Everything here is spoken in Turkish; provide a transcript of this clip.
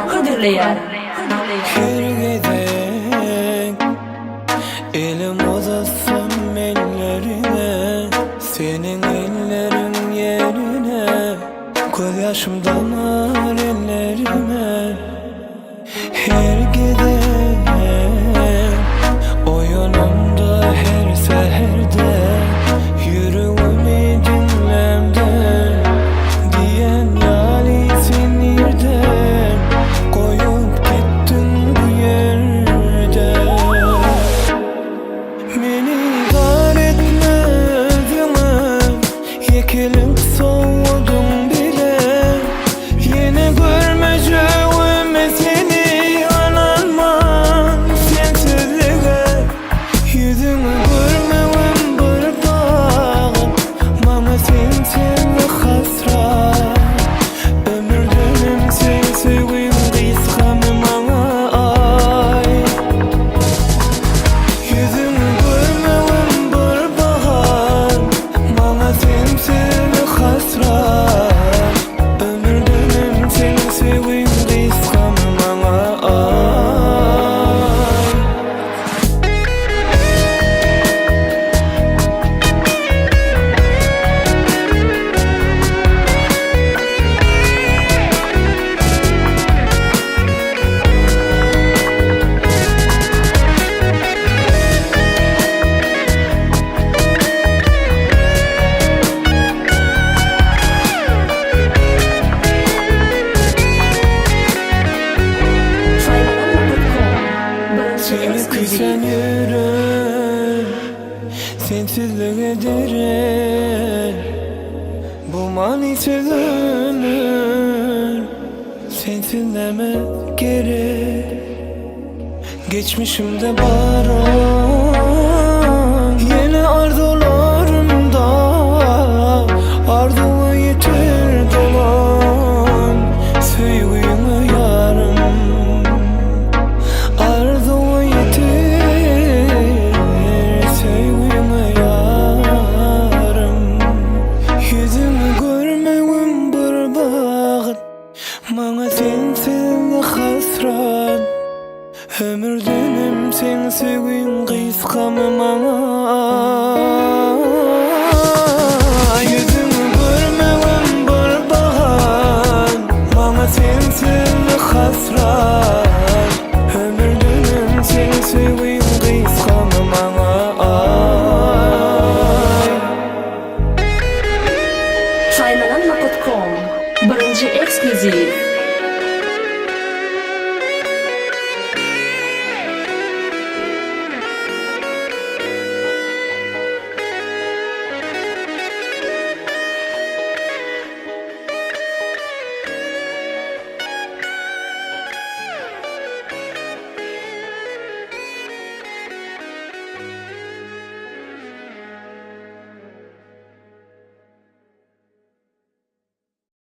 Hıdırlayan Gidek elim uzatsam ellerine, senin ellerin yerine, göz yaşım damar ellerime. Her gidek o yolumda, her seherde yüreğimi dinlemden diyen yali sinirden koyup gittin bu yerde. Beni dar etmedin mi? Yekilip soğudum bile. Yine görmeyeceğim seni ananman sensizliğe. Yüzünü görmem bir bağım, mama sensin hasret. Ömür dönem sen sevgin kıskanım bana ay. Yüzünü görmem bir bahar, bana sensin hasret. Ömür dönem sen sevgin kıskanım bana ay. Seni küsen yürü, sensizlik ederim. Bu manisiz ömür sensin deme gerek. Geçmişimde baron, yeni arzularımda arzumu yitir dolan. Sevgimi yarım, arzumu yitir, sevgimi yarım. Yüzümü görmeyim bir vakit, bana sensin hasret. Ömür dönem sen sevgin kıskanım bana.